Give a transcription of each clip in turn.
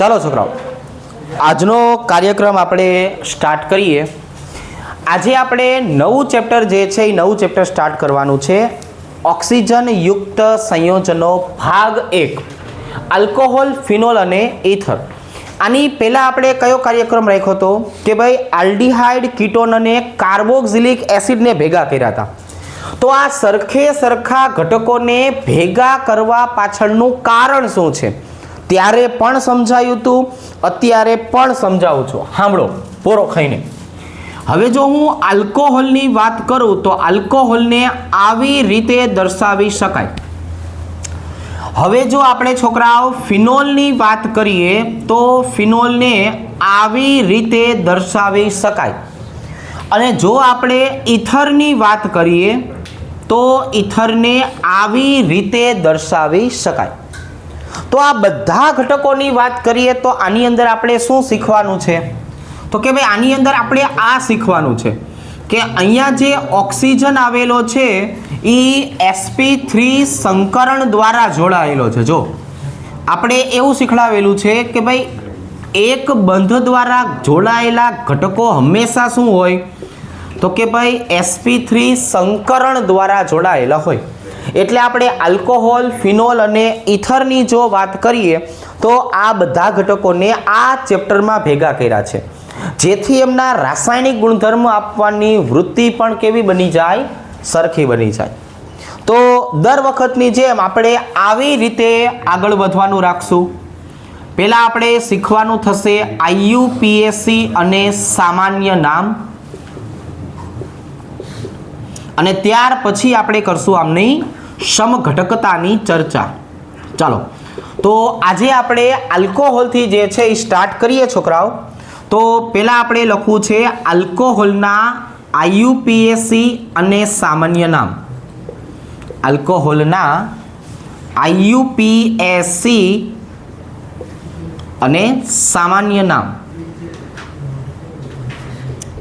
ચાલો છોકરાઓ, આજનો કાર્યક્રમ આપણે સ્ટાર્ટ કરીએ. આજે આપણે નવું ચેપ્ટર જે છે એ નવું ચેપ્ટર સ્ટાર્ટ કરવાનું છે. ઓક્સિજન યુક્ત સંયોજનો ભાગ 1, આલ્કોહોલ, ફિનોલ અને ઇથર. આની પહેલા આપણે કયો કાર્યક્રમ રાખ્યો હતો કે ભાઈ આલ્ડીહાઇડ, કીટોન અને કાર્બોક્સિલિક એસિડને ભેગા કર્યા હતા. તો આ સરખે સરખા ઘટકોને ભેગા કરવા પાછળનું કારણ શું છે ત્યારે પણ સમજાયું હતું, અત્યારે પણ સમજાવું છું. સાંભળો પોરો ખાઈને. હવે જો હું આલ્કોહોલની વાત કરું તો આલ્કોહોલને આવી રીતે દર્શાવી શકાય. હવે જો આપણે છોકરાઓ ફિનોલની વાત કરીએ તો ફિનોલને આવી રીતે દર્શાવી શકાય. અને જો આપણે ઇથરની વાત કરીએ તો ઇથરને આવી રીતે દર્શાવી શકાય. તો આ બધા ઘટકોની વાત કરીએ તો આની અંદર આપણે શું શીખવાનું છે તો કે ભાઈ આની અંદર આપણે આ શીખવાનું છે કે અહીંયા જે ઓક્સિજન આવેલો છે એ sp3 સંકરણ દ્વારા જોડાયેલો છે. જો આપણે એવું શીખડાવેલું છે કે ભાઈ એક બંધ દ્વારા જોડાયેલા ઘટકો હંમેશા શું હોય તો કે ભાઈ sp3 સંકરણ દ્વારા જોડાયેલા હોય. એટલે આપણે આલ્કોહોલ, ફિનોલ અને ઇથરની જો વાત કરીએ તો આ બધા ઘટકોને આ ચેપ્ટરમાં ભેગા કર્યા છે, જેથી એમના રાસાયણિક ગુણધર્મ આપવાની વૃત્તિ પણ કેવી બની જાય, સરખી બની જાય. તો દર વખતની જેમ આપણે આવી રીતે આગળ વધવાનું રાખશું. પહેલાં આપણે શીખવાનું થશે IUPAC અને સામાન્ય નામ, અને ત્યાર પછી આપણે કરશું આમની સમઘટકતાની ચર્ચા. ચાલો, તો આજે આપણે આલ્કોહોલથી જે છે એ સ્ટાર્ટ કરીએ છોકરાઓ. તો પહેલાં આપણે લખવું છે આલ્કોહોલના IUPAC અને સામાન્ય નામ. આલ્કોહોલના IUPAC અને સામાન્ય નામ.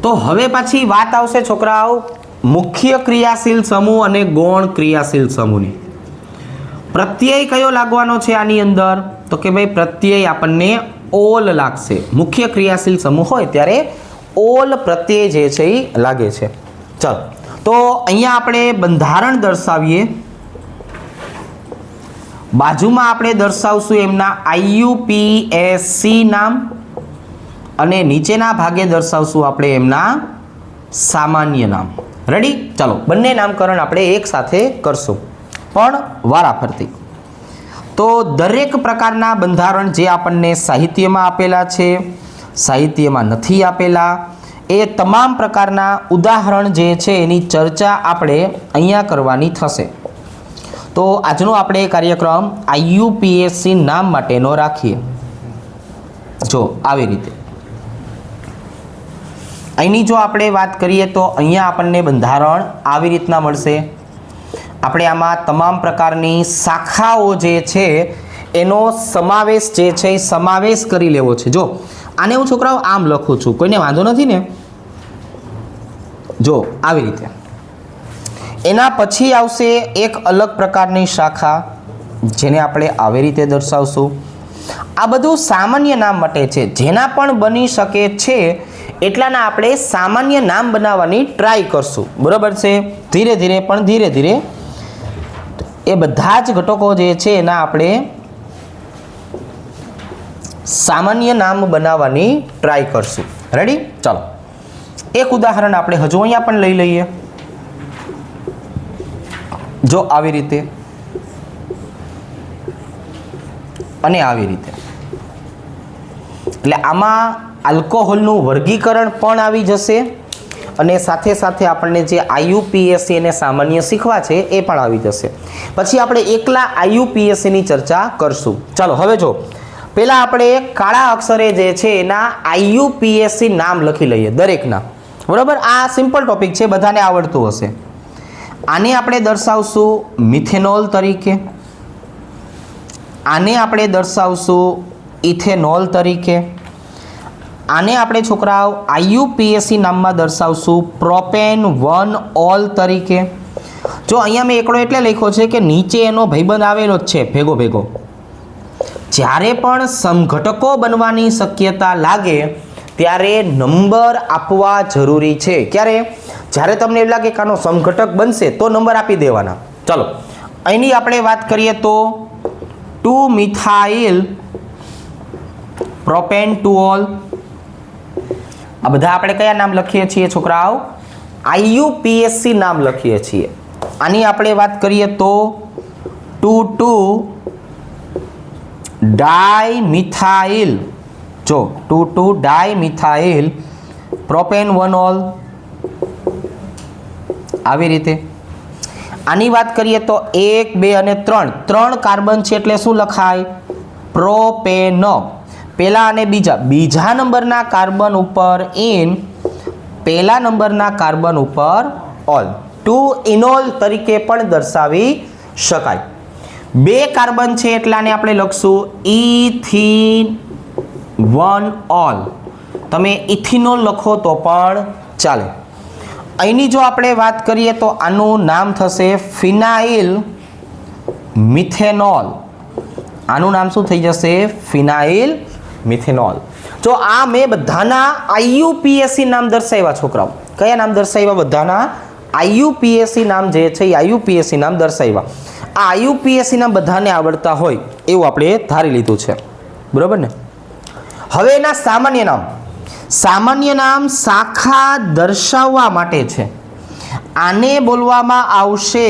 તો હવે પછી વાત આવશે છોકરાઓ મુખ્ય ક્રિયાશીલ સમૂહ અને ગૌણ ક્રિયાશીલ સમૂહની. પ્રત્યય કયો લાગવાનો છે આની અંદર તો કે ભાઈ પ્રત્યય આપણને ઓલ લાગશે. મુખ્ય ક્રિયાશીલ સમૂહ હોય ત્યારે ઓલ પ્રત્યય જે છે એ લાગે છે. ચાલો, તો અહીંયા આપણે બંધારણ દર્શાવીએ. બાજુમાં આપણે દર્શાવશું એમના IUPAC નામ અને નીચેના ભાગે દર્શાવશું આપણે એમના સામાન્ય નામ. રેડી? ચાલો, બંને નામકરણ આપણે એક સાથે કરશું પણ વારાફરતી. તો દરેક પ્રકારના બંધારણ જે આપણને સાહિત્યમાં આપેલા છે, સાહિત્યમાં નથી આપેલા, એ તમામ પ્રકારના ઉદાહરણ જે છે એની ચર્ચા આપણે અહીંયા કરવાની થશે. તો આજનો આપણે કાર્યક્રમ IUPAC નામ માટેનો રાખીએ. જો આવી રીતે અહીંની જો આપણે વાત કરીએ તો અહીંયા આપણને બંધારણ આવી રીતના મળશે. આપણે આમાં તમામ પ્રકારની શાખાઓ જે છે એનો સમાવેશ જે છે એ સમાવેશ કરી લેવો છે. જો આને હું છોકરાઓ આમ લખું છું, કોઈને વાંધો નથી ને? જો આવી રીતે. એના પછી આવશે એક અલગ પ્રકારની શાખા જેને આપણે આવી રીતે દર્શાવશું. આ બધું સામાન્ય નામ માટે છે. જેના પણ બની શકે છે એટલાના આપણે સામાન્ય નામ બનાવવાની ટ્રાય કરશું. બરાબર છે? ધીરે ધીરે પણ ધીરે ધીરે એ બધા જ ઘટકો જે છે એના આપણે સામાન્ય નામ બનાવવાની ટ્રાય કરશું. રેડી? ચાલો, એક ઉદાહરણ આપણે હજુ અહીંયા પણ લઈ લઈએ. જો આવી રીતે અને આવી રીતે. એટલે આમાં આલ્કોહોલનું વર્ગીકરણ પણ આવી જશે અને સાથે સાથે આપણને જે IUPAC અને સામાન્ય શીખવા છે એ પણ આવી જશે. પછી આપણે એકલા IUPAC ની ચર્ચા કરશું. ચાલો, હવે જો પહેલાં આપણે કાળા અક્ષરે જે છે એના IUPAC નામ લખી લઈએ દરેકના. બરાબર? આ સિમ્પલ ટોપિક છે, બધાને આવડતું હશે. આને આપણે દર્શાવશું મિથેનોલ તરીકે, આને આપણે દર્શાવશું ઇથેનોલ તરીકે, આને આપણે છોકરાઓ IUPAC નામમાં દર્શાવશું પ્રોપેન 1 ઓલ તરીકે. જો અહીંયા મેં એકડો એટલે લખ્યો છે કે નીચે એનો ભાઈબંધ આવેલો જ છે ભેગો ભેગો. જ્યારે પણ સમઘટકો બનવાની શક્યતા લાગે ત્યારે નંબર આપવા જરૂરી છે. ક્યારે? જ્યારે તમને એમ લાગે કે આનો સમઘટક બનશે તો નંબર આપી દેવાના. ચલો અહીંની આપણે વાત કરીએ તો 2 મિથાઇલ પ્રોપેન્ટુઓલ. આ બધા આપણે કયા નામ લખીએ છીએ છોકરાઓ? IUPAC નામ લખીએ છીએ. આની આપણે વાત કરીએ તો 2,2 ડાયમિથાઇલ. જો 2,2 ડાયમિથાઇલ પ્રોપેનવનોલ. આવી રીતે આની વાત કરીએ તો 1, 2 અને 3 કાર્બન છે એટલે શું લખાય? પ્રોપેન. પહેલા અને બીજા નંબરના કાર્બન ઉપર ઇન, પહેલા નંબરના કાર્બન ઉપર ઓલ. 2 ઇનોલ તરીકે પણ દર્શાવી શકાય. 2 કાર્બન છે એટલાને આપણે લખશું ઇથિનોલ. તમે ઇથિનોલ લખો તો પણ ચાલે. અહીંની જો આપણે વાત કરીએ તો આનું નામ થશે ફિનાઇલ મિથેનોલ. આનું નામ શું થઈ જશે? ફિનાઇલ મિથેનોલ. જો આ મેં બધાના IUPAC નામ દર્શાવ્યા છોકરાઓ. કયા નામ દર્શાવ્યા? બધાના IUPAC નામ જે છે એ IUPAC નામ દર્શાવ્યા. આ IUPAC નામ બધાને આવડતા હોય એવું આપણે ધારી લીધું છે. બરોબર ને? હવે એના સામાન્ય નામ શાખા દર્શાવવા માટે છે. આને બોલવામાં આવશે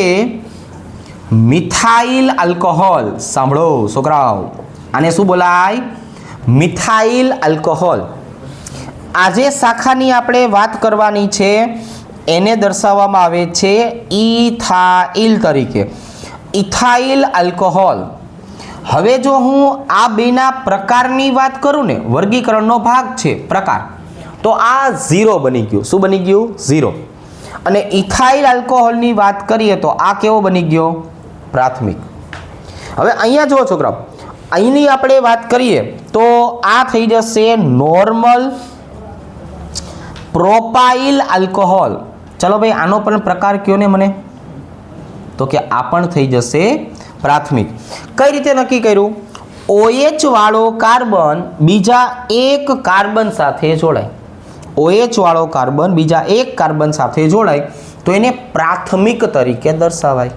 મિથાઇલ આલ્કોહોલ. સાંભળો છોકરાઓ, આને શું બોલાય? Methyl alcohol. આજે શાખાની આપણે વાત કરવાની છે એને દર્શાવવામાં આવે છે ઇથાઇલ તરીકે. Ethyl alcohol. હવે જો હું આ બેના પ્રકારની વાત કરું ને, વર્ગીકરણનો ભાગ છે પ્રકાર, તો આ 0 બની ગયું. શું બની ગયું? 0. અને ઇથાઇલ આલ્કોહોલની વાત કરીએ તો આ કેવો બની ગયો? પ્રાથમિક. હવે અહીંયા જુઓ છોકરાઓ, અહીંની આપણે વાત કરીએ તો આ થઈ જશે નોર્મલ પ્રોપાઇલ આલ્કોહોલ. ચલો ભાઈ આનો પણ પ્રકાર કયો ને મને? તો કે આ પણ થઈ જશે પ્રાથમિક. કઈ રીતે નક્કી કર્યું? OH વાળો કાર્બન બીજા એક કાર્બન સાથે જોડાય. OH વાળો કાર્બન બીજા એક કાર્બન સાથે જોડાય તો એને પ્રાથમિક તરીકે દર્શાવાય.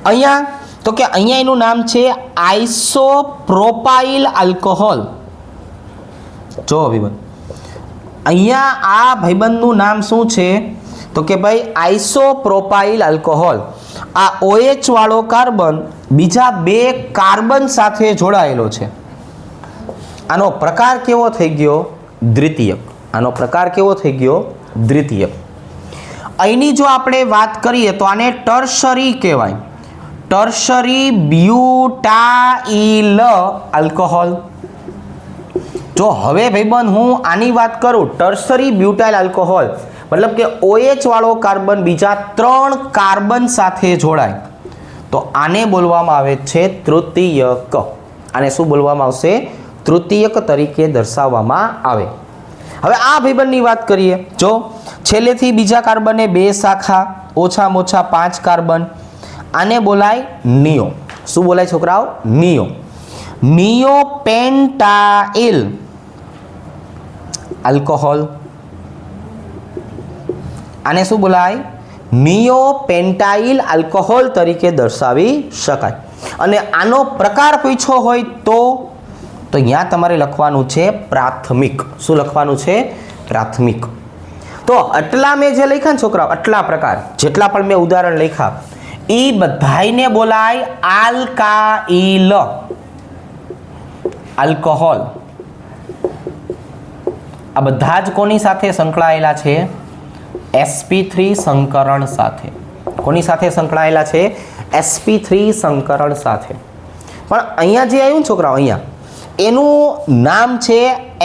અહીંયા તો કે અહીંયા એનું નામ છે આઇસોપ્રોપાઇલ આલ્કોહોલ. જો ભાઈબંધ, અહીંયા આ ભાઈબંધનું નામ શું છે? તો કે ભાઈ આઇસોપ્રોપાઇલ આલ્કોહોલ. આ OH વાળો કાર્બન બીજા 2 કાર્બન સાથે જોડાયેલો છે. આનો પ્રકાર કેવો થઈ ગયો? દ્વિતીયક. આનો પ્રકાર કેવો થઈ ગયો? દ્વિતીયક. અહીંની જો આપણે વાત કરીએ તો આને ટર્શરી કહેવાય. Tertiary butyl alcohol. જો હવે ભાઈબંધ હું આની વાત કરું, ટર્શરી બ્યુટાઇલ આલ્કોહોલ મતલબ કે OH વાળો કાર્બન બીજા 3 કાર્બન સાથે જોડાય તો આને બોલવામાં આવે છે તૃતીયક. આને શું બોલવામાં આવશે? તૃતીયક તરીકે દર્શાવવામાં આવે. હવે આ ભાઈબંધની વાત કરીએ. જો છેલ્લેથી બીજા કાર્બનને 2 શાખા, ઓછામાં ઓછા 5 કાર્બન. આને બોલાય નિયો. શું બોલાય છોકરાઓ? નિયો. નિયોપેન્ટાઇલ આલ્કોહોલ. આને શું બોલાય? નિયોપેન્ટાઇલ આલ્કોહોલ તરીકે દર્શાવી શકાય. અને આનો પ્રકાર પૂછ્યો હોય તો અહીંયા તમારે લખવાનું છે પ્રાથમિક. શું લખવાનું છે? પ્રાથમિક. તો આટલા મેં જે લખ્યા ને છોકરાઓ, આટલા પ્રકાર જેટલા પણ મેં ઉદાહરણ લખ્યા એ બધાયને બોલાય આલ્કાઇલ આલ્કોહોલ. આ બધા જ કોની સાથે સંકળાયેલા છે? sp3 સંકરણ સાથે. કોની સાથે સંકળાયેલા છે? sp3 સંકરણ સાથે. પણ અહીંયા જે આવ્યું છોકરાઓ, અહીંયા એનું નામ છે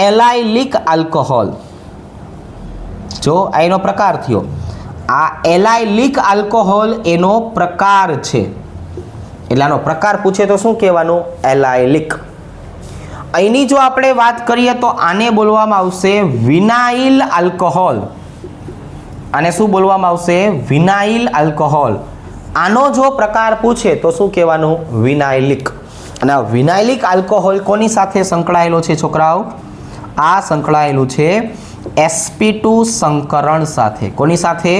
એલાઇલિક આલ્કોહોલ. જો આ એનો પ્રકાર થયો. આ એલાઇલિક આલ્કોહોલ એનો પ્રકાર છે. એટલે આનો પ્રકાર પૂછે તો શું કહેવાનું? એલાઇલિક. અહીંની જો આપણે વાત કરીએ તો આને બોલવામાં આવશે વિનાઇલ આલ્કોહોલ. આને શું બોલવામાં આવશે? Vinyl alcohol. આનો જો પ્રકાર પૂછે તો શું કહેવાનું? વિનાઇલિક. અને આ વિનાઇલિક આલ્કોહોલ કોની સાથે સંકળાયેલો છે છોકરાઓ? આ સંકળાયેલું છે sp2 સંકરણ સાથે. કોની સાથે?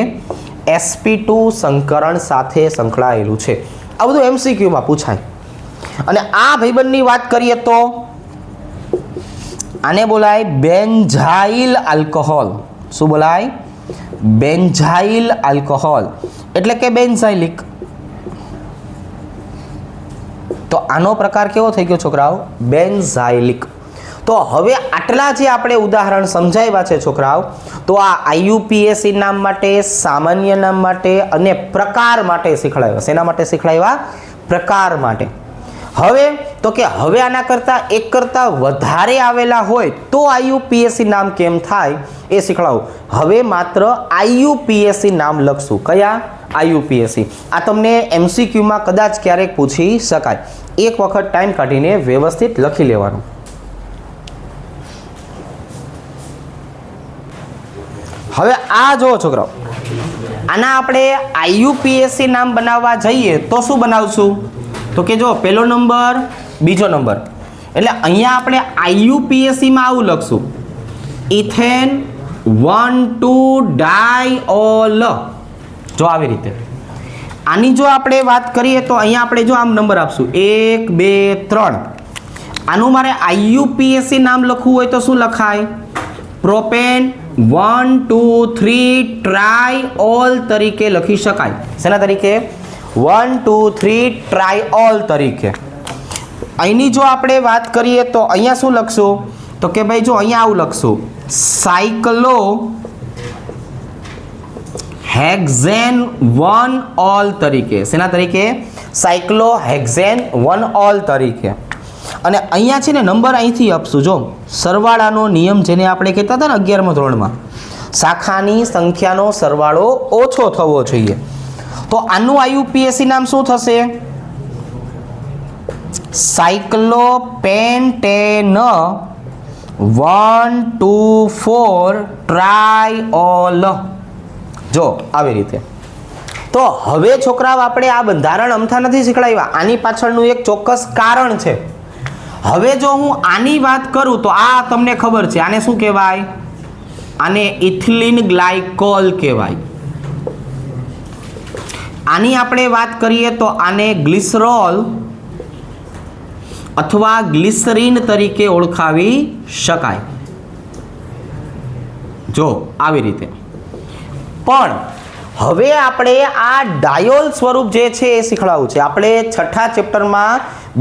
sp2 સંકરણ સાથે સંકળાયેલું છે. આ બધું MCQ માં પૂછાય. અને આ ભાઈબંધની વાત કરીએ તો આને બોલાય બેન્ઝાઇલ આલ્કોહોલ. શું બોલાય? બેન્ઝાઇલ આલ્કોહોલ એટલે કે બેન્ઝાઇલિક. તો આનો પ્રકાર કેવો થઈ ગયો છોકરાઓ? બેન્ઝાઇલિક. તો હવે આટલા જે આપણે ઉદાહરણ સમજાવ્યા છે છોકરાઓ, તો આ IUPAC નામ માટે, સામાન્ય નામ માટે અને પ્રકાર માટે શીખવાડ્યા. શેના માટે શીખવાડ્યા? પ્રકાર માટે. હવે તો કે હવે આના કરતાં એક કરતાં વધારે આવેલા હોય તો IUPAC નામ કેમ થાય એ શીખવાડું. હવે માત્ર IUPAC નામ લખશું. કયા? IUPAC. આ તમને MCQ માં કદાચ ક્યારેક પૂછી શકાય. એક વખત ટાઈમ કાઢીને વ્યવસ્થિત લખી લેવાનું. હવે આ જો છોકરાઓ, આના આપણે IUPAC નામ બનાવવા જઈએ તો શું બનાવશું? તો કે જો પહેલો નંબર, બીજો નંબર. એટલે અહીંયા આપણે IUPAC માં આવું લખશું, ઇથેન 1,2-ડાયઓલ. જો આવી રીતે. આની જો આપણે વાત કરીએ તો અહીંયા આપણે જો આમ નંબર આપશું 1 2 3. આનું મારે IUPAC નામ લખવું હોય તો શું લખાય? પ્રોપેન 1 2 3 ટ્રાયઓલ તરીકે લખી શકાય. શેના તરીકે? 1 2 3 ટ્રાયઓલ તરીકે. અહીંની જો આપણે વાત કરીએ તો અહીંયા શું લખશું? તો કે ભાઈ જો અહીંયા આવું લખશું, સાયક્લો હેક્ઝેન 1 ઓલ તરીકે. શેના તરીકે? સાયક્લો હેક્ઝેન 1 ઓલ તરીકે. અને અહીંયા છે ને નંબર અહીંથી આપશું. જો સરવાળાનો નિયમ જેને આપણે કહેતા હતા ને 11મા ધોરણમાં, શાખાની સંખ્યાનો સરવાળો ઓછો થવો જોઈએ. તો આનું IUPAC નામ શું થશે? સાયક્લોપેન્ટેન 1 2 4 ટ્રાયઓલ. જો આવી રીતે. તો હવે છોકરાઓ આપણે આ બંધારણ અમથા નથી શીખવાડ્યા. આની પાછળનું એક ચોક્કસ કારણ છે. હવે જો હું આની વાત કરું તો આ તમને ખબર છે, આને શું કહેવાય? આને ઇથિલિન ગ્લાયકોલ કહેવાય. આની આપણે વાત કરીએ તો આને ગ્લિસરોલ અથવા ગ્લિસરીન તરીકે ઓળખાવી શકાય. જો આવી રીતે. પણ હવે આપણે આ ડાયોલ સ્વરૂપ જે છે એ શીખવાડવું છે. આપણે છઠ્ઠા ચેપ્ટરમાં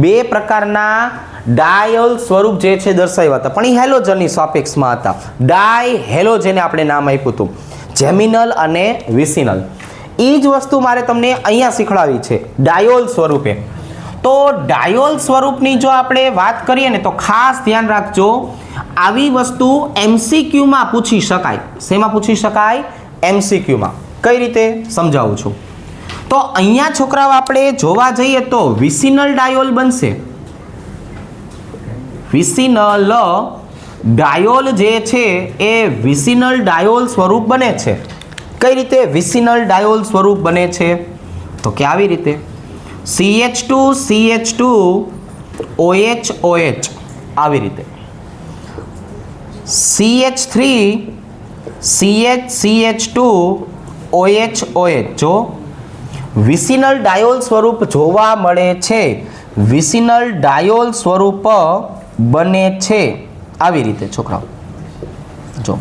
2 પ્રકારના ડાયોલ સ્વરૂપ જે છે દર્શાવ્યા હતા, પણ એ હેલોજનની સાપેક્ષમાં હતા. ડાય હેલોજને આપણે નામ આપ્યું હતું, જેમિનલ અને વિસિનલ. એ જ વસ્તુ મારે તમને અહીંયા શીખવાડવી છે ડાયોલ સ્વરૂપે. તો ડાયોલ સ્વરૂપની જો આપણે વાત કરીએ ને તો ખાસ ધ્યાન રાખજો, આવી વસ્તુ MCQ માં પૂછી શકાય. શેમાં પૂછી શકાય? MCQ માં. કઈ રીતે સમજાવું છું. તો અહીંયા છોકરાઓ આપણે જોવા જઈએ તો વિસિનલ ડાયોલ બનશે. વિસિનલ ડાયોલ જે છે એ વિસિનલ ડાયોલ સ્વરૂપ બને છે. કઈ રીતે વિસિનલ ડાયોલ સ્વરૂપ બને છે? તો કે આવી રીતે, CH2 CH2 OH OH આવી રીતે, CH3 CH CH2 OH OH. જો વિસિનલ ડાયોલ સ્વરૂપ જોવા મળે છે, વિસિનલ ડાયોલ સ્વરૂપ બને છે આવી રીતે છોકરાઓ. જો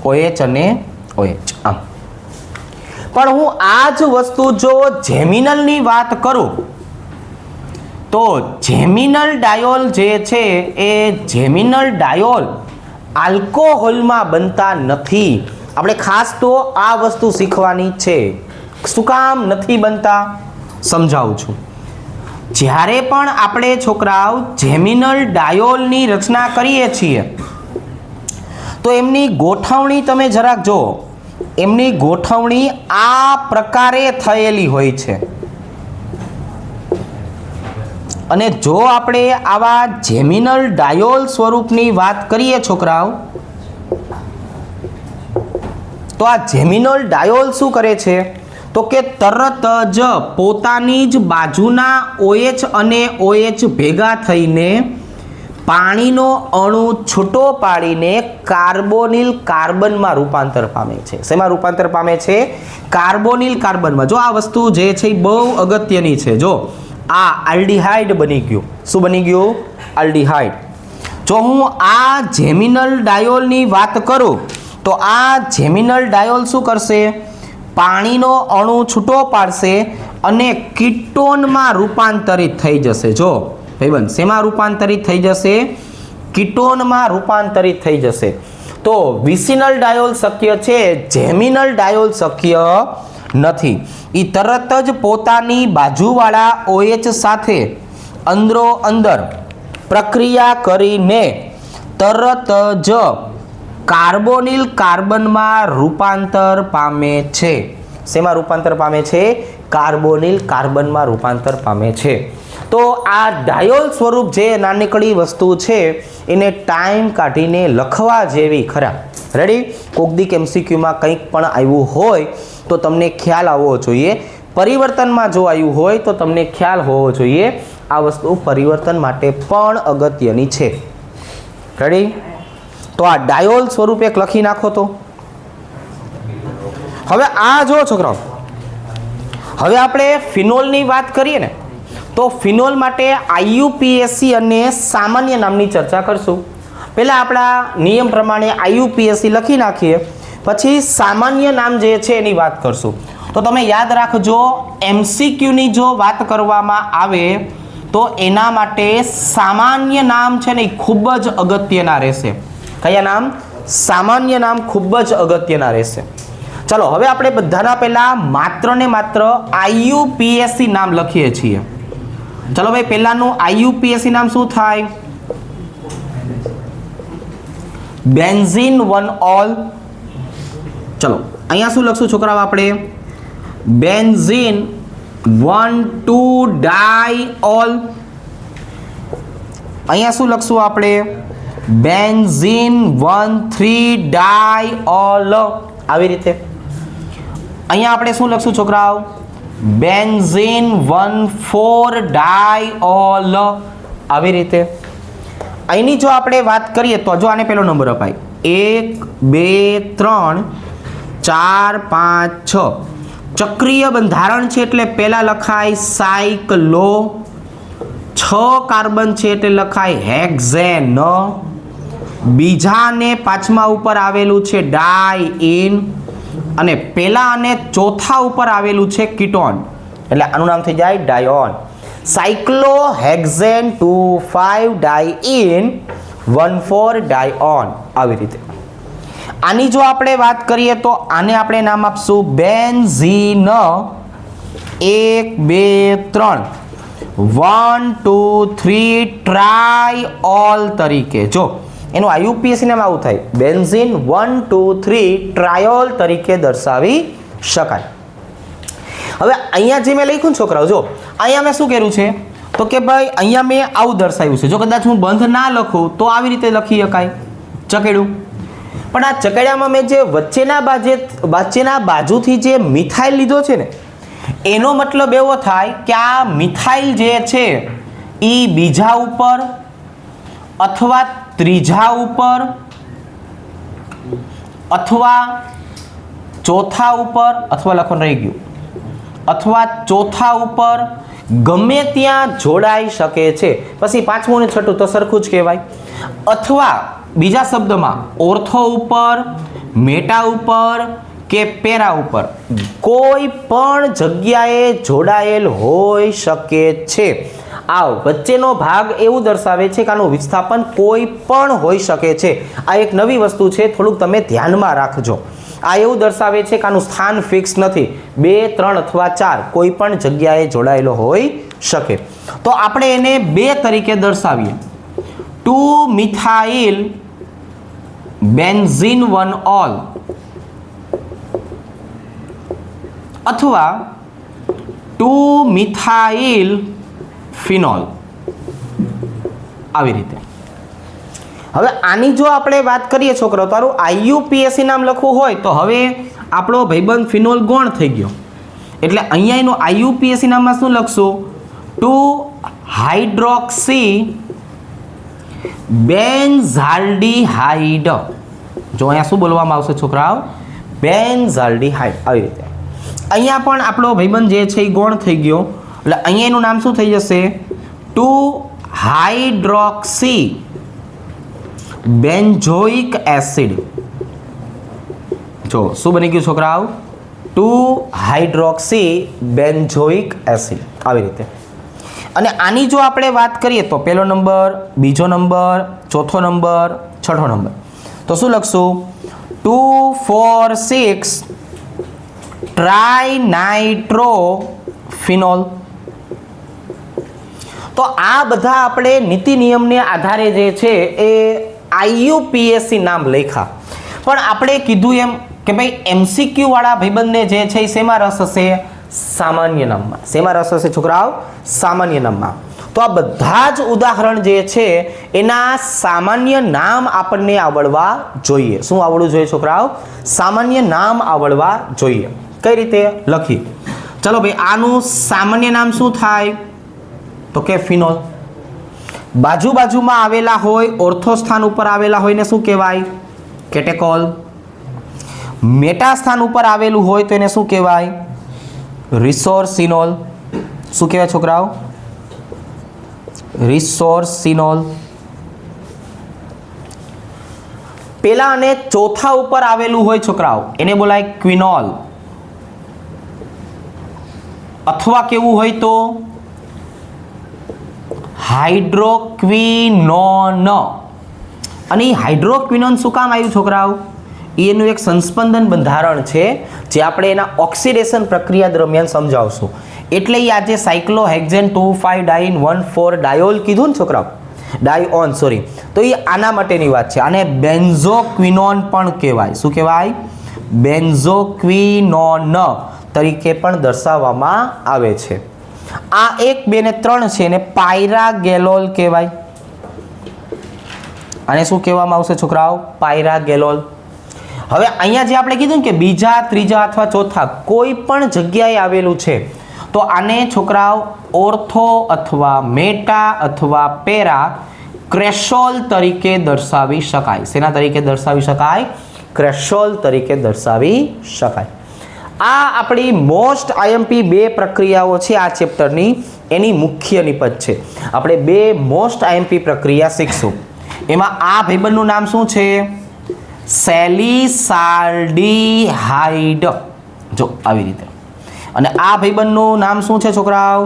OH અને OH આમ. પણ હું આ જ વસ્તુ જો જેમિનલની વાત કરું તો જેમિનલ ડાયોલ જે છે એ જેમિનલ ડાયોલ આલ્કોહોલમાં બનતા નથી. આપણે ખાસ તો આ વસ્તુ શીખવાની છે. શું કામ નથી બનતા? સમજાવું છું. જ્યારે પણ આપણે છોકરાઓ જેમિનલ ડાયોલની રચના કરીએ છીએ તો એમની ગોઠવણી તમે જરાક જુઓ. એમની ગોઠવણી આ પ્રકારે થયેલી હોય છે. અને જો આપણે આવા જેમિનલ ડાયોલ સ્વરૂપની વાત કરીએ છોકરાઓ, તો આ જેમિનલ ડાયોલ શું કરે છે? તો કે તરત જ પોતાની જ બાજુના OH અને OH ભેગા થઈને પાણીનો અણુ છૂટો પાડીને કાર્બોનિલ કાર્બનમાં રૂપાંતર પામે છે. શેમાં રૂપાંતર પામે છે? કાર્બોનિલ કાર્બનમાં. જો આ વસ્તુ જે છે એ બહુ અગત્યની છે. જો આ આલ્ડીહાઇડ બની ગયું. શું બની ગયું? આલ્ડીહાઇડ. જો હું આ જેમિનલ ડાયોલની વાત કરું તો આ જેમિનલ ડાયોલ શું કરશે? પાણીનો અણુ છૂટો પાડશે અને કીટોનમાં રૂપાંતરિત થઈ જશે. જો ભાઈબંધ, શેમાં રૂપાંતરિત થઈ જશે? કીટોનમાં રૂપાંતરિત થઈ જશે. તો વિસિનલ ડાયોલ શક્ય છે, જેમિનલ ડાયોલ શક્ય નથી. એ તરત જ પોતાની બાજુવાળા OH સાથે અંદરો અંદર પ્રક્રિયા કરીને તરત જ કાર્બોનિલ કાર્બનમાં રૂપાંતર પામે છે. શેમાં રૂપાંતર પામે છે? કાર્બોનિલ કાર્બનમાં રૂપાંતર પામે છે. તો આ ડાયોલ સ્વરૂપ જે નાનકડી વસ્તુ છે એને ટાઈમ કાઢીને લખવા જેવી ખરા. રેડી? કોકદીક MCQમાં કંઈક પણ આવ્યું હોય તો તમને ખ્યાલ આવવો જોઈએ. પરિવર્તનમાં જો આવ્યું હોય તો તમને ખ્યાલ હોવો જોઈએ. આ વસ્તુ પરિવર્તન માટે પણ અગત્યની છે. રેડી? તો આ ડાયોલ સ્વરૂપ એક લખી નાખો. તો હવે આ જો છોકરાઓ, હવે આપણે ફિનોલની વાત કરીએ ને તો ફિનોલ માટે IUPAC અને સામાન્ય નામની ચર્ચા કરશું. પહેલાં આપણા નિયમ પ્રમાણે IUPAC લખી નાખીએ, પછી સામાન્ય નામ જે છે એની વાત કરશું. તો તમે યાદ રાખજો, MCQની જો વાત કરવામાં આવે તો એના માટે સામાન્ય નામ છે ને એ ખૂબ જ અગત્યના રહેશે. કયા નામ? સામાન્ય નામ ખૂબ જ અગત્યના રહેશે. ચાલો હવે આપણે બધાના પહેલા માત્ર ને માત્ર IUPAC નામ લખીએ છીએ. ચાલો ભાઈ, પહેલાનું IUPAC નામ શું થાય? બેન્ઝીન 1-ઓલ. ચલો અહીંયા શું લખશું છોકરાઓ આપણે? બેન્ઝીન 1,2-ડાયઓલ. અહીંયા શું લખશું આપણે? બેન્ઝીન 1,3-ડાયઓલ. આવી રીતે. અહીંયા આપણે શું લખશું છોકરાઓ? બેન્ઝીન 1,4-ડાયઓલ. આવી રીતે. અહીંની જો આપણે વાત કરીએ તો જો આને પહેલો નંબર અપાય 1 2 3 4 5 6. ચક્રીય બંધારણ છે એટલે પહેલા લખાય સાયક્લો. 6 કાર્બન છે એટલે લખાય હેક્ઝેન. બીજા અને પાંચમા ઉપર આવેલું છે ડાયઇન અને પહેલા અને ચોથા ઉપર આવેલું છે કીટોન, એટલે આનું નામ થઈ જાય ડાયોન. સાયક્લોહેક્ઝેન 2,5-ડાયઇન 1,4-ડાયોન. આવી રીતે. આની જો આપણે વાત કરીએ તો આને આપણે નામ આપશું બેન્ઝીન 1 2 3 1 2 3 ટ્રાયઓલ તરીકે. જો એનું IUPAC નામ આવું થાય, બેન્ઝીન 1 2 3 ટ્રાયોલ તરીકે દર્શાવી શકાય. હવે અહીંયા જે મેં લખ્યું ને છોકરાઓ, જો અહીંયા મેં શું કર્યું છે તો કે ભાઈ અહીંયા મેં આવું દર્શાવ્યું છે. જો કદાચ હું બંધ ના લખું તો આવી રીતે લખી શકાય ચકેડું. પણ આ ચકેડામાં મેં જે વચ્ચેના બાજુથી જે મિથાઇલ લીધો છે ને એનો મતલબ એવો થાય કે આ મિથાઇલ જે છે એ બીજા ઉપર અથવા ત્રીજા ઉપર અથવા ચોથા ઉપર, અથવા લખવાનું રહી ગયું, અથવા ચોથા ઉપર ગમે ત્યાં જોડાઈ શકે છે. પછી પાંચમું ને છઠ્ઠું તો સરખું જ કહેવાય. અથવા બીજા શબ્દમાં ઓર્થો ઉપર, મેટા ઉપર કે પેરા ઉપર કોઈ પણ જગ્યાએ જોડાયેલ હોઈ શકે છે. આ વચ્ચેનો ભાગ એવું દર્શાવે છે કે આનું વિસ્થાપન કોઈ પણ હોઈ શકે છે. આ એક નવી વસ્તુ છે, થોડુંક તમે ધ્યાનમાં રાખજો. આ એવું દર્શાવે છે કે આનું સ્થાન ફિક્સ નથી, 2 3 અથવા 4 કોઈ પણ જગ્યાએ જોડાયેલો હોઈ શકે. તો આપણે એને 2 તરીકે દર્શાવીએ, 2-મિથાઇલ બેન્ઝીન 1-ઓલ અથવા 2-મિથાઇલ ફિનોલ. આવી રીતે. હવે આની જો આપણે વાત કરીએ છોકરો, તારું IUPAC નામ લખવું હોય તો હવે આપણો ભાઈબંધ ફિનોલ ગૌણ થઈ ગયો. એટલે અહીંયા એનું આઈયુપીએસી નામમાં શું લખશું? 2 હાઇડ્રોક્સી બેન્ઝાલ્ડીહાઇડ. જો અહીંયા શું બોલવામાં આવશે છોકરાઓ? બેન્ઝાલ્ડીહાઇડ. આવી રીતે અહીંયા પણ આપણો ભાઈબંધ જે છે એ ગૌણ થઈ ગયો, એટલે અહીંયા એનું નામ શું થઈ જશે? 2 હાઇડ્રોક્સી બેન્ઝોઇક એસિડ. જો શું બની ગયું છોકરાઓ? 2 હાઇડ્રોક્સી બેન્ઝોઇક એસિડ. આવી રીતે. અને આની જો આપણે વાત કરીએ તો પહેલો નંબર, બીજો નંબર, ચોથો નંબર, છઠ્ઠો નંબર, તો શું લખશું? 2,4,6 ટ્રાઇનાઇટ્રોફિનોલ. તો આ બધા આપણે નીતિ નિયમને આધારે જે છે એ આઈયુપીએસસી નામ લખ્યા. પણ આપણે કીધું એમ કે ભાઈ એમસીક્યુ વાળા ભાઈબંધને જે છે એ શેમાં રસ હશે? સામાન્ય નામમાં. શેમાં રસ હશે છોકરાઓ? સામાન્ય નામમાં. તો આ બધા જ ઉદાહરણ જે છે એના સામાન્ય નામ આપણને આવડવા જોઈએ. શું આવડવું જોઈએ છોકરાઓ? સામાન્ય નામ આવડવા જોઈએ. કઈ રીતે લખી? ચલો ભાઈ, આનું સામાન્ય નામ શું થાય? તો કે ફિનોલ. બાજુમાં આવેલા હોય, ઓર્થો સ્થાન ઉપર આવેલા હોય ને શું કહેવાય? કેટેકોલ. મેટા સ્થાન ઉપર આવેલું હોય તો એને શું કહેવાય? રિસોર્સિનોલ. શું કહેવાય છોકરાઓ? રિસોર્સિનોલ. પેલા અને ચોથા ઉપર આવેલું હોય છોકરાઓ એને બોલાય ક્વિનોલ. અથવા કેવું હોય તો હાઇડ્રોક્વિનોન. અને એ હાઇડ્રોક્વિનોન શું કામ આવ્યું છોકરાઓ? એનું એક સંસ્પંદન બંધારણ છે જે આપણે એના ઓક્સિડેશન પ્રક્રિયા દરમિયાન સમજાવશું. એટલે એ આજે સાયક્લોહેક્ઝેન 2,5-ડાઇન-1,4 ડાયોલ કીધું ને છોકરાઓ, ડાયોન સોરી, તો એ આના માટેની વાત છે. આને બેન્ઝોક્વિનોન પણ કહેવાય. શું કહેવાય? બેન્ઝોક્વિનોન તરીકે પણ દર્શાવવામાં આવે છે. આ 1, 2 ને 3 છે એને પાયરાગેલોલ કહેવાય. આને શું કહેવામાં આવશે છોકરાઓ? પાયરાગેલોલ. હવે અહીંયા જે આપણે કીધું કે બીજા, ત્રીજા અથવા ચોથા કોઈ પણ જગ્યાએ આવેલું છે તો આને છોકરાઓ ઓર્થો અથવા મેટા અથવા પેરા ક્રેશોલ તરીકે દર્શાવી શકાય. શેના તરીકે દર્શાવી શકાય? ક્રેશોલ તરીકે દર્શાવી શકાય. આ આપણી મોસ્ટ આઈએમપી 2 પ્રક્રિયાઓ છે આ ચેપ્ટરની, એની મુખ્ય નિપજ છે. આપણે 2 મોસ્ટ આઈએમપી પ્રક્રિયા શીખશું. એમાં આ ભાઈબંધનું નામ શું છે? સેલિસાલ્ડીહાઇડ. જો આવી રીતે. અને આ ભાઈબંધનું નામ શું છે છોકરાઓ?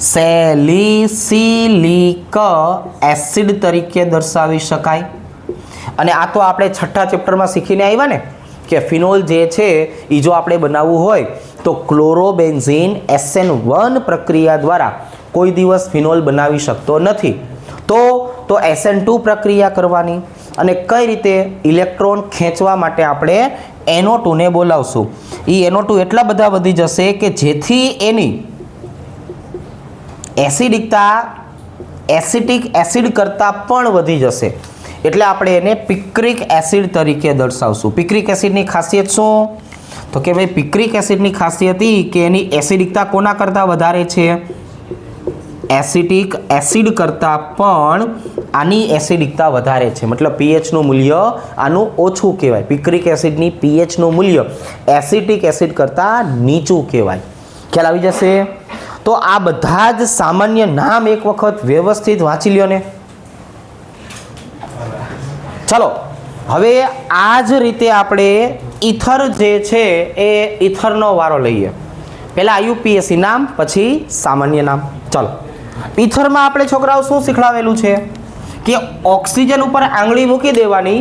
સેલિસિલિક એસિડ તરીકે દર્શાવી શકાય. અને આ તો આપણે છઠ્ઠા ચેપ્ટરમાં શીખીને આવ્યા ને કે ફિનોલ જે છે એ જો આપણે બનાવવું હોય તો ક્લોરોબેન્ઝીન SN1 પ્રક્રિયા દ્વારા કોઈ દિવસ ફિનોલ બનાવી શકતો નથી. તો SN2 પ્રક્રિયા કરવાની. અને કઈ રીતે? ઇલેક્ટ્રોન ખેંચવા માટે આપણે NO2 ને બોલાવશું. એ NO2 એટલા બધા વધી જશે કે જેથી એની એસિડિકતા એસિટિક એસિડ કરતાં પણ વધી જશે. એટલે આપણે એને પિક્રિક એસિડ તરીકે દર્શાવશું. પિક્રિક એસિડની ખાસિયત શું? તો કે ભાઈ પિક્રિક એસિડની ખાસિયત એ કે એની એસિડિકતા કોના કરતાં વધારે છે? એસિટિક એસિડ કરતાં પણ આની એસિડિકતા વધારે છે. મતલબ પીએચનું મૂલ્ય આનું ઓછું કહેવાય. પિક્રિક એસિડની પીએચનું મૂલ્ય એસિટિક એસિડ કરતાં નીચું કહેવાય. ખ્યાલ આવી જશે? તો આ બધા જ સામાન્ય નામ એક વખત વ્યવસ્થિત વાંચી લ્યો ને. ચલો હવે આ જ રીતે આપણે ઇથર જે છે એ ઇથરનો વારો લઈએ. પહેલા આઈયુપીએસસી નામ, પછી સામાન્ય નામ. ચલો, ઇથરમાં આપણે છોકરાઓ શું શીખવાડેલું છે કે ઓક્સિજન ઉપર આંગળી મૂકી દેવાની,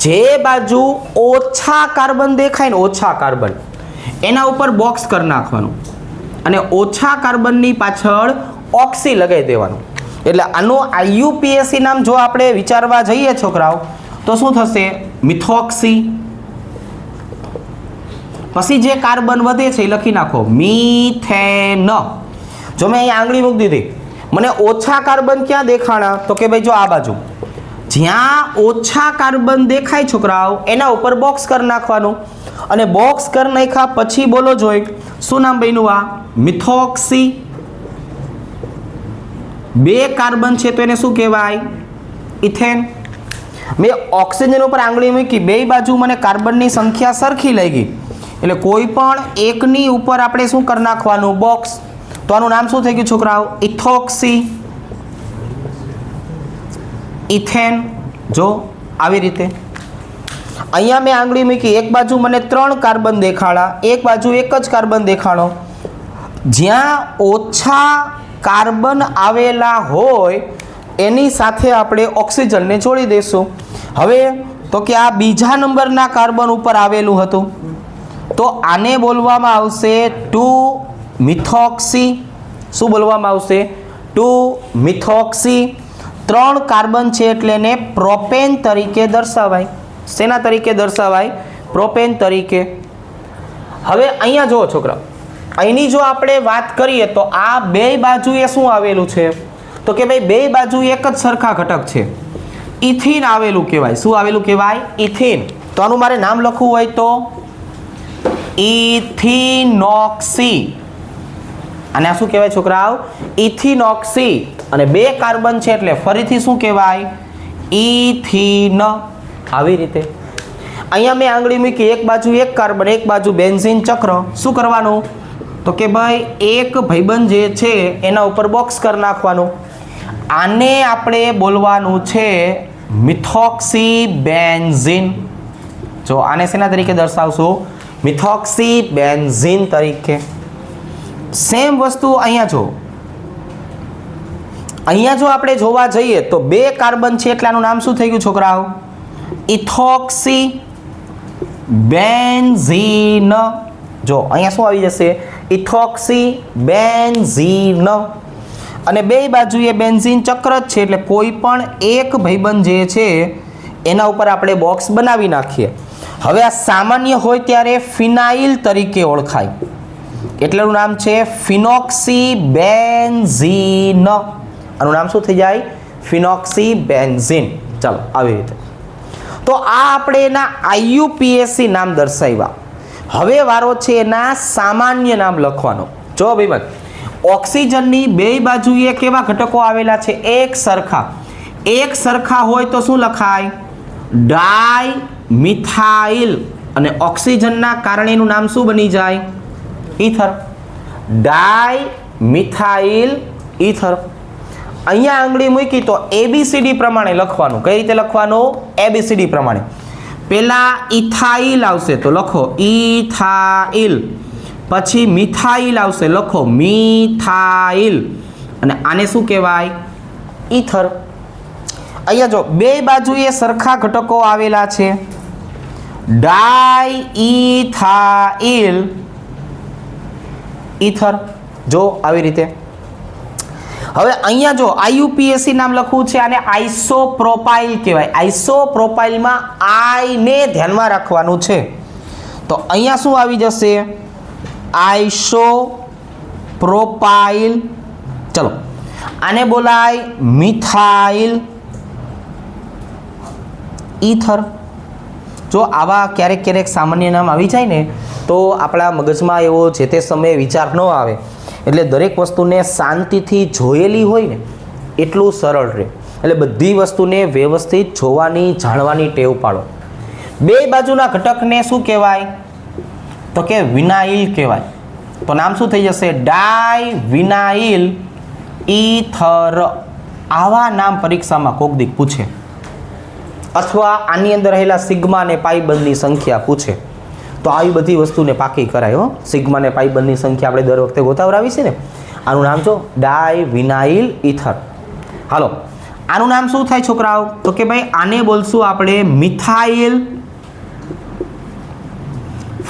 જે બાજુ ઓછા કાર્બન દેખાય ને ઓછા કાર્બન એના ઉપર બોક્સ કરી નાખવાનું અને ઓછા કાર્બનની પાછળ ઓક્સી લગાવી દેવાનું. એટલે આનું આઈયુપીએસસી નામ જો આપણે વિચારવા જઈએ છોકરાઓ તો શું થશે? મિથોક્સી. પછી જે કાર્બન વધે છે એ લખી નાખો મીથેન. જો મેં અહીં આંગળી મૂકી દીધી, મને ઓછા કાર્બન ક્યાં દેખાણા? તો કે ભાઈ જો આ બાજુ જ્યાં ઓછા કાર્બન દેખાય છોકરાઓ એના ઉપર બોક્સ કરી નાખવાનું. અને બોક્સ કરી નાખ્યા પછી બોલો જોઈ શું નામ બન્યું? આ મિથોક્સી. 2 કાર્બન છે તો એને શું કહેવાય? ઇથેન. મેં ઓક્સિજન ઉપર આંગળી મૂકી, બે બાજુ મને કાર્બનની સંખ્યા સરખી લઈ ગઈ, એટલે કોઈ પણ એકની ઉપર આપણે શું કરી નાખવાનું? બોક્સ. તો આનું નામ શું થઈ ગયું છોકરાઓ? Ethoxy, ethane. જો આવી રીતે અહીંયા મેં આંગળી મૂકી, એક બાજુ મને 3 કાર્બન દેખાડા, એક બાજુ એક જ કાર્બન દેખાડો. જ્યાં ઓછા કાર્બન આવેલા હોય એની સાથે આપણે ઓક્સિજનને જોડી દઈશું. હવે તો કે આ બીજા નંબરના કાર્બન ઉપર આવેલું હતું, તો આને બોલવામાં આવશે 2 મિથોક્સી. શું બોલવામાં આવશે? 2 મિથોક્સી. 3 કાર્બન છે એટલે એને પ્રોપેન તરીકે દર્શાવાય. શેના તરીકે દર્શાવાય? પ્રોપેન તરીકે. હવે અહીંયા જુઓ છોકરા, અહીંની જો આપણે વાત કરીએ તો આ બે બાજુએ શું આવેલું છે? તો કે ભાઈ બે બાજુ એક જ સરખા ઘટક છે, ઇથિન આવેલું કહેવાય. શું આવેલું કહેવાય? ઇથિન. તો આનું મારે નામ લખવું હોય તો ઇથિનોક્સી. અને આ શું કહેવાય છોકરાઓ? ઇથિનોક્સી. અને 2 કાર્બન છે એટલે ફરીથી શું કહેવાય? ઇથિન. આવી રીતે અહીંયા મેં આંગળી મૂકી, એક બાજુ એક કાર્બન, એક બાજુ બેન્ઝીન ચક્ર. શું કરવાનું? તો કે ભાઈ એક ભાઈબંધ જે છે એના ઉપર બોક્સ કરી નાખવાનું. આને આપણે બોલવાનું છે મિથોક્સી બેન્ઝીન. જો આને શેના તરીકે દર્શાવશું? મિથોક્સી બેન્ઝીન તરીકે. સેમ વસ્તુ અહીંયા જો, અહીંયા જો આપણે જોવા જઈએ તો 2 કાર્બન છે એટલે આનું નામ શું થઈ ગયું છોકરાઓ? Ethoxy benzene. જો અહીંયા શું આવી જશે? Ethoxy benzene. અને બે બાજુએ બેન્ઝીન ચક્ર જ છે એટલે કોઈ પણ એક ભાઈબંધ જે છે એના ઉપર આપણે બોક્સ બનાવી નાખીએ. હવે આ સામાન્ય હોય ત્યારે ફિનાઇલ તરીકે ઓળખાય, એટલે એનું નામ છે ફિનોક્સી બેન્ઝીન. આનું નામ શું થઈ જાય? ફિનોક્સી બેન્ઝીન. ચાલો આવી રીતે. તો આ આપણે એના IUPAC નામ દર્શાવ્યા. હવે વારો છે એના સામાન્ય નામ લખવાનો. જો ભાઈ, ઓક્સિજનની બે બાજુએ કેવા ઘટકો આવેલા છે? એક સરખા. એક સરખા હોય તો શું લખાય? ડાય મિથાઇલ. અને ઓક્સિજનના કારણે એનું નામ શું બની જાય? ઈથર. ડાય મિથાઇલ ઈથર. અહીંયા આંગળી મૂકી તો ABCD પ્રમાણે લખવાનું. કઈ રીતે લખવાનું? ABCD પ્રમાણે. પહેલા ઇથાઇલ આવશે તો લખો ઇથાઇલ, પછી મિથાઇલ આવશે, લખો મિથાઇલ. અને આને શું કહેવાય? ઈથર. અહીંયા જો બે બાજુએ સરખા ઘટકો આવેલા છે, ડાય ઇથાઇલ ઈથર. જો આવી રીતે. હવે અહીંયા જો IUPAC નામ લખવું છે, આને આઇસોપ્રોપાઇલ કહેવાય. આઇસોપ્રોપાઇલમાં I ને ધ્યાનમાં રાખવાનું છે. તો અહીંયા શું આવી જશે? આઇસોપ્રોપાઇલ. ચલો આને બોલાય મિથાઇલ ઈથર. જો આવા ક્યારેક ક્યારેક સામાન્ય નામ આવી જાય ને તો આપણા મગજમાં એવો જે તે સમયે વિચાર ન આવે, એટલે દરેક વસ્તુને શાંતિથી જોયેલી હોય ને એટલું સરળ રહે. એટલે બધી વસ્તુને વ્યવસ્થિત જોવાની, જાણવાની ટેવ પાડો. બે બાજુના ઘટકને શું કહેવાય? તો કે વિનાઇલ કહેવાય. તો નામ શું થઈ જશે? ડાય વિનાઇલ ઈથર. આવા નામ પરીક્ષામાં કોક દીક પૂછે, અથવા આની અંદર રહેલા સિગ્મા અને પાઈ બંધની સંખ્યા પૂછે. તો આવી બધી વસ્તુને પાકી કરાય હો. સિગ્મા અને પાઈ બંધની સંખ્યા આપણે દર વખતે ગોતાવરાવી છે ને. આનું નામ જો ડાય વિનાઇલ ઈથર. હાલો, આનું નામ શું થાય છોકરાઓ? તો કે ભાઈ આને બોલશું આપણે મિથાઇલ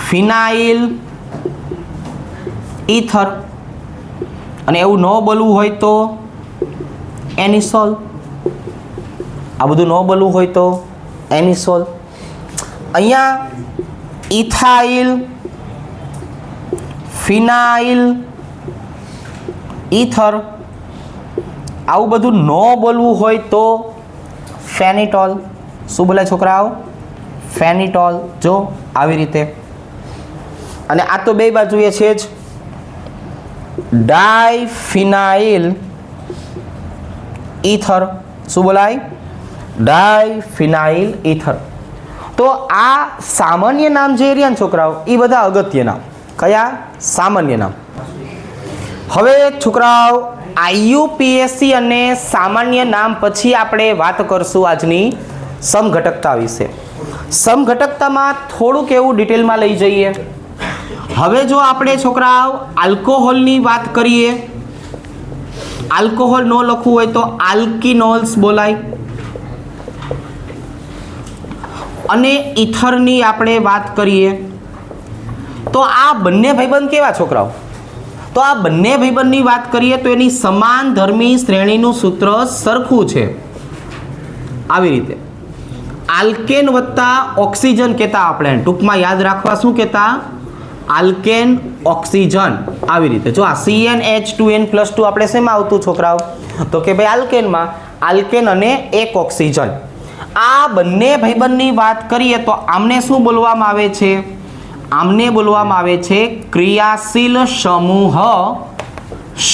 ફિનાઇલ ઈથર. અને એવું ન બોલવું હોય તો એનિસોલ. આ બધું ન બોલવું હોય તો એનિસોલ. અહીંયા ઇથાઇલ ફિનાઇલ ઈથર, આવું બધું ન બોલવું હોય તો ફેનિટોલ. શું બોલે છોકરાઓ? ફેનિટોલ. જો આવી રીતે. અને આ તો બે બાજુએ છે જ ડાયફિનાઇલ ઈથર. શું બોલાય? ડાયફિનાઇલ ઈથર. તો આ સામાન્ય નામ જે રહ્યા ને છોકરાઓ, એ બધા અગત્યના. કયા? સામાન્ય નામ. હવે છોકરાઓ આઈયુપીએસસી અને સામાન્ય નામ પછી આપણે વાત કરશું આજની સમઘટકતા વિશે. સમઘટકતામાં થોડુંક એવું ડિટેલમાં લઈ જઈએ. હવે જો આપણે છોકરાઓ આલ્કોહોલની વાત કરીએ, આલ્કોહોલ ન લખવું હોય તો આલ્કિનોલ્સ બોલાય. અને ઈથરની આપણે વાત કરીએ તો આ બંને ભાઈબંધ કેવા છોકરાઓ? તો આ બંને ભાઈબંધની વાત કરીએ તો એની સમાન ધર્મી શ્રેણીનું સૂત્ર સરખું છે. આવી રીતે આલ્કેન વત્તા ઓક્સિજન કહેતા આપણે, ટૂંકમાં યાદ રાખવા શું કહેતા? Alkane oxygen. આવી રીતે જો આ CnH2n+2 આપણે શેમાં આવતું છોકરાઓ? તો કે ભાઈ આલ્કેનમાં, આલ્કેન અને એક ઓક્સિજન. આ બંને ભાઈબંધની વાત કરીએ તો આમને શું બોલવામાં આવે છે? આમને બોલવામાં આવે છે ક્રિયાશીલ સમૂહ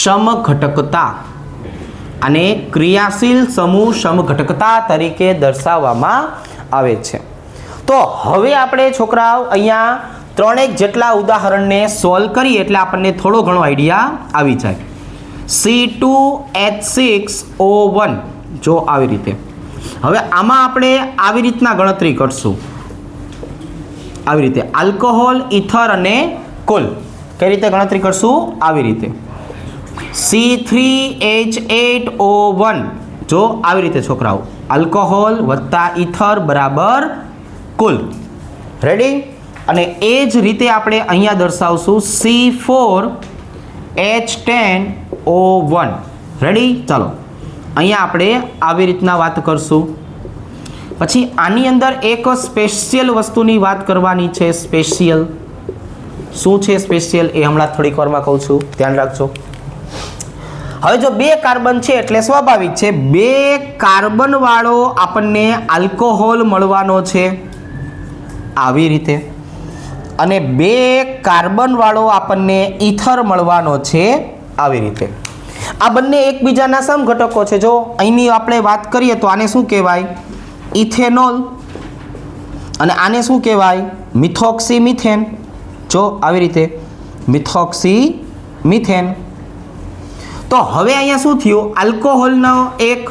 સમઘટકતા. અને ક્રિયાશીલ સમૂહ સમઘટકતા તરીકે દર્શાવવામાં આવે છે. તો હવે આપણે છોકરાઓ અહીંયા 3 જેટલા ઉદાહરણને સોલ્વ કરીએ એટલે આપણને થોડો ઘણો આઈડિયા આવી જાય. C2H6O1 જો આવી રીતે. હવે આમાં આપણે આવી રીતના ગણતરી કરશું. આવી રીતે આલ્કોહોલ, ઈથર અને કોલ કઈ રીતે ગણતરી કરશું? આવી રીતે C3H8O1 જો આવી રીતે છોકરાઓ, આલ્કોહોલ વત્તા ઈથર બરાબર કોલ. રેડી? અને એ જ રીતે આપણે અહીંયા દર્શાવશું C4H10O1. રેડી? ચાલો અહીંયા આપણે આવી રીતના વાત કરશું. પછી આની અંદર એક સ્પેશિયલ વસ્તુની વાત કરવાની છે. સ્પેશિયલ શું છે? સ્પેશિયલ એ હમણાં થોડીક વારમાં કહું છું, ધ્યાન રાખજો. હવે જો 2 કાર્બન છે એટલે સ્વાભાવિક છે 2 કાર્બન વાળો આપણને આલ્કોહોલ મળવાનો છે આવી રીતે, અને 2 કાર્બન વાળો આપણને ઈથર મળવાનો છે આવી રીતે. આ બંને એકબીજાના સમઘટકો છે. જો અહીંની આપણે વાત કરીએ તો આને શું કહેવાય? ઇથેનોલ. અને આને શું કહેવાય? Methoxy methane. જો આવી રીતે મિથોક્સી મિથેન. તો હવે અહીંયા શું થયું? આલ્કોહોલનો એક,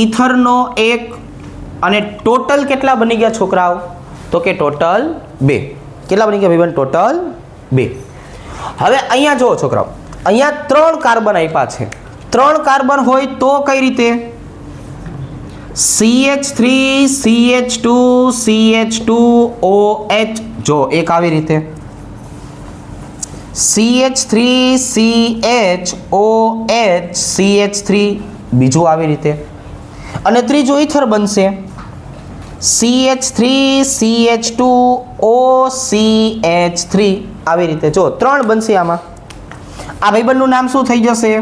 ઈથરનો એક, અને ટોટલ કેટલા બની ગયા છોકરાઓ? તો કે ટોટલ 2. કેટલા બની ગયા ભાઈબંધ? ટોટલ 2. હવે અહીંયા જુઓ છોકરાઓ, અહીંયા 3 કાર્બન આપ્યા છે. 3 કાર્બન હોય તો કઈ રીતે? CH3 CH2 CH2OH. જો એક આવી રીતે CH3 CHOH CH3, બીજું આવી રીતે, અને ત્રીજું ઈથર બનશે CH3 CH2OCH3 આવી રીતે. જો 3 બનશે આમાં. આ ભાઈબંધનું નામ શું થઈ જશે?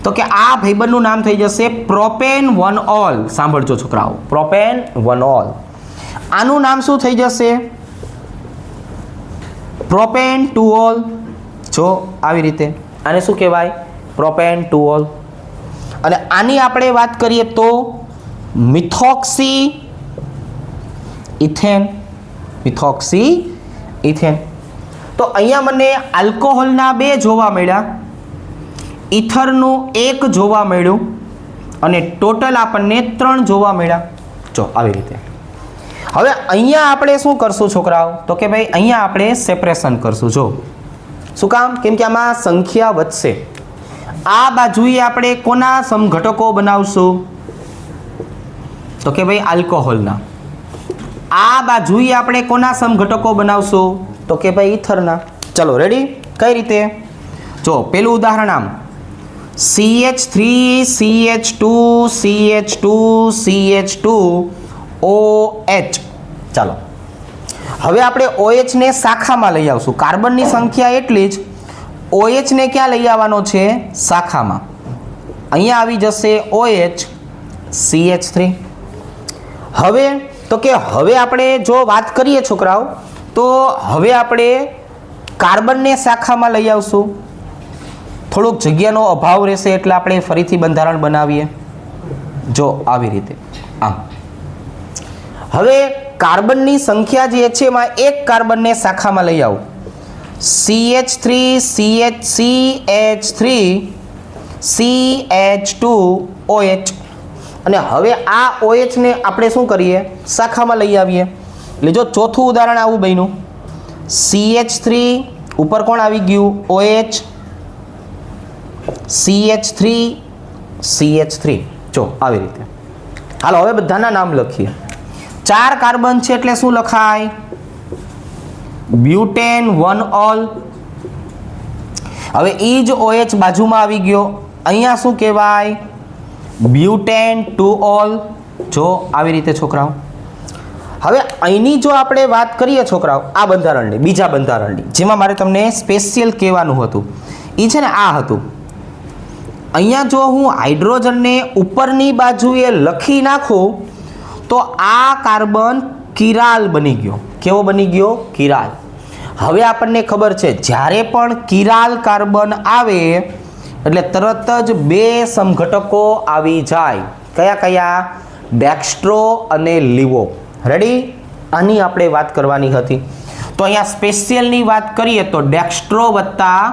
તો કે આ ભાઈબંધનું નામ થઈ જશે પ્રોપેન 1-ઓલ. સાંભળજો છોકરાઓ, પ્રોપેન 1-ઓલ. આનું નામ શું થઈ જશે? પ્રોપેન 2-ઓલ. જો આવી રીતે આને શું કહેવાય? પ્રોપેન 2-ઓલ. અને આની આપણે વાત કરીએ તો મિથોક્સી ઇથેન. Methoxy ethane. તો અહીંયા મને આલ્કોહોલના 2 જોવા મળ્યા, ઈથરનું 1 જોવા મળ્યું, અને ટોટલ આપણને 3 જોવા મળ્યા. જો આવી રીતે. હવે અહીંયા આપણે શું કરશું છોકરાઓ? તો કે ભાઈ અહીંયા આપણે સેપરેશન કરશું. જો શું કામ? કેમ કે આમાં સંખ્યા વધશે. આ બાજુએ આપણે કોના સમઘટકો બનાવશું? તો કે ભાઈ આલ્કોહોલના. આ બાજુએ આપણે કોના સમઘટકો બનાવશું? તો કે ભાઈ ઈથરના. ચલો રેડી? કઈ રીતે? જો પેલું ઉદાહરણ આમ CH3 CH2 CH2 CH2OH. ચાલો હવે આપણે OH ને શાખામાં લઈ આવશું. કાર્બનની સંખ્યા એટલી જ, OH ને ક્યાં લઈ આવવાનો છે? શાખામાં. અહીંયા આવી જશે OH CH3. હવે તો કે હવે આપણે જો વાત કરીએ છોકરાઓ, તો હવે આપણે કાર્બનને શાખામાં લઈ આવશું, થોડુંક જગ્યાનો અભાવ રહેશે એટલે આપણે ફરીથી બંધારણ બનાવીએ. જો આવી રીતે આમ. હવે કાર્બનની સંખ્યા જે છે એમાં એક કાર્બનને શાખામાં લઈ આવું. CH3 CH3 CH2OH. અને હવે આ OH ને આપણે શું કરીએ, શાખામાં લઈ આવીએ. એટલે જો ચોથું ઉદાહરણ આવું બન્યું. CH3 ઉપર કોણ આવી ગયું, OH, CH3 CH3. જો આવી રીતે. હાલો હવે બધાના નામ લખીએ. 4 કાર્બન છે એટલે શું લખાય, બ્યુટેન 1 ઓલ. હવે ઈ જ OH બાજુમાં આવી ગયો, અહીંયા શું કહેવાય, બ્યુટેન 2 ઓલ. જો આવી રીતે છોકરાઓ. હવે અહીંની જો આપણે વાત કરીએ છોકરાઓ, આ બંધારણની, બીજા બંધારણની, જેમાં મારે તમને સ્પેશિયલ કહેવાનું હતું, એ છે ને આ હતું. અહીંયા જો હું હાઇડ્રોજનને ઉપરની બાજુએ લખી નાખું તો આ કાર્બન કિરાલ બની ગયો. કેવો બની ગયો, કિરાલ. હવે આપણને ખબર છે જ્યારે પણ કિરાલ કાર્બન આવે એટલે તરત જ 2 સમઘટકો આવી જાય. કયા કયા, ડેક્સ્ટ્રો અને લીવો. રેડી? આની આપણે વાત કરવાની હતી. તો અહીંયા સ્પેશિયલની વાત કરીએ તો ડેક્સ્ટ્રો વત્તા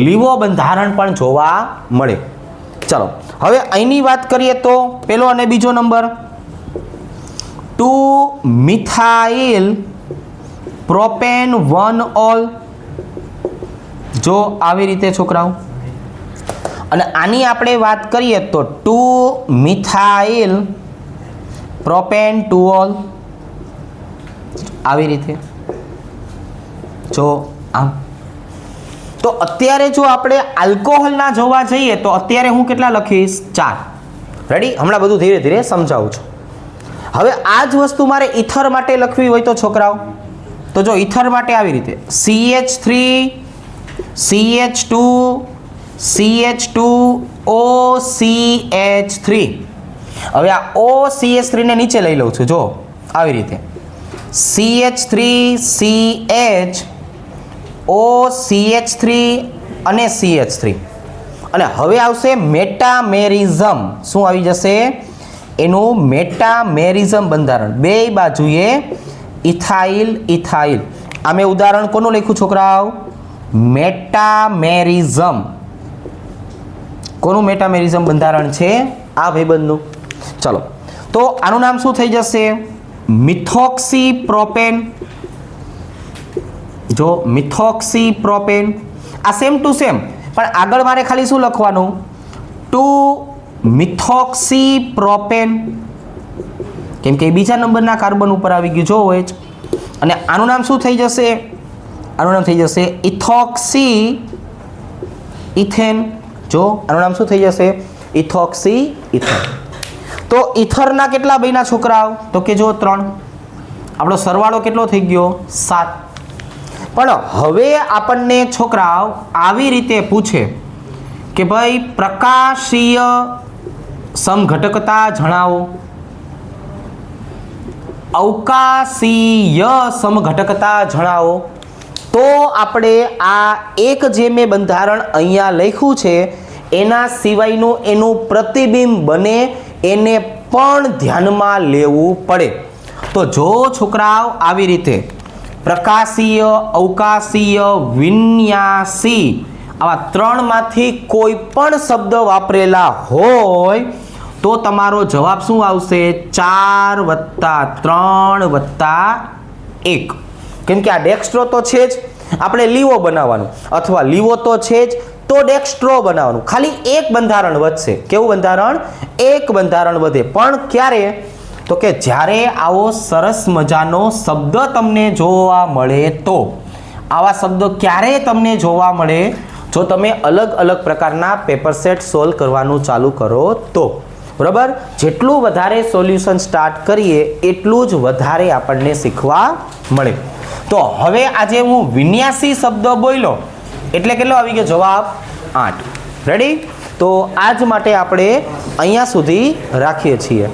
લીવો બંધારણ પણ જોવા મળે. ચાલો હવે અહીંની વાત કરીએ તો પેલો અને બીજો નંબર 2 મિથાઇલ પ્રોપેન 1 ઓલ. જો આવી રીતે છોકરાઓ. અને આની આપણે વાત કરીએ તો 2 મિથાઇલ પ્રોપેન 2 ઓલ. આવી રીતે. જો આમ. તો અત્યારે જો આપણે આલ્કોહોલના જોવા જઈએ તો અત્યારે હું કેટલા લખીશ, 4. રેડી? હમણાં બધું ધીરે ધીરે સમજાવું છું. હવે આ જ વસ્તુ મારે ઇથર માટે લખવી હોય તો છોકરાઓ, તો જો ઇથર માટે આવી રીતે CH3 CH2 CH2OCH3. હવે આ OCH3 ને નીચે લઈ લઉં છું. જો આવી રીતે CH3 CH OCH3 અને CH3. અને હવે આવશે મેટામેરિઝમ. શું આવી જશે, એનું મેટામેરિઝમ બંધારણ. બે બાજુએ ઇથાઇલ ઇથાઇલ. આ મેં ઉદાહરણ કોનું લખ્યું છોકરાઓ, મેટામેરિઝમ. કોનું મેટામેરિઝમ બંધારણ છે, આ ભાઈબંધનું. ચલો તો આનું નામ શું થઈ જશે, મિથોક્સી પ્રોપેન. જો મિથોક્સી પ્રોપેન. આ સેમ ટુ સેમ, પણ આગળ મારે ખાલી શું લખવાનું, 2 મિથોક્સી પ્રોપેન, કેમ કે બીજા નંબરના કાર્બન ઉપર આવી ગયું. જો હોય. અને આનું નામ શું થઈ જશે, આનું નામ થઈ જશે ઇથોક્સી ઇથેન. જો આનું નામ શું થઈ જશે, ઇથોક્સી ઇથેન. તો ઇથરના કેટલા બન્યા છોકરાઓ, તો કે જો 3. આપણો સરવાળો કેટલો થઈ ગયો, 7. પણ હવે આપણને છોકરાઓ આવી રીતે પૂછે કે ભાઈ પ્રકાશીય સમઘટકતા જણાવો, અવકાશીય સમઘટકતા જણાવો. તો આપણે આ એક જે મેં બંધારણ અહીંયા લખ્યું છે એના સિવાયનું એનું પ્રતિબિંબ બને એને પણ ધ્યાનમાં લેવું પડે. તો જો છોકરાઓ આવી રીતે પ્રકાશીય, અવકાશીય, વિન્યાસી આવા 3માંથી કોઈ પણ શબ્દ વાપરેલા હોય તો તમારો જવાબ શું આવશે, 4 + 3 + 1. કેમ કે આ ડેક્સ્ટ્રો તો છે જ, આપણે લીવો બનાવવાનું, અથવા લીવો તો છે જ તો ડેક્સ્ટ્રો બનાવવાનું. ખાલી એક બંધારણ વધશે. કેવું બંધારણ, એક બંધારણ વધે. પણ ક્યારે, તો કે જ્યારે આવો સરસ મજાનો શબ્દ તમને જોવા મળે તો. આવા શબ્દો ક્યારે તમને જોવા મળે, જો તમે અલગ અલગ પ્રકારના પેપર સેટ સોલ્વ કરવાનું ચાલુ કરો તો. બરાબર? જેટલું વધારે સોલ્યુશન સ્ટાર્ટ કરીએ એટલું જ વધારે આપણને શીખવા મળે. તો હવે આજે હું વિન્યાસી શબ્દ બોલ્યો એટલે કેટલો આવી ગયો જવાબ, 8. રેડી? તો આજ માટે આપણે અહીંયા સુધી રાખીએ છીએ.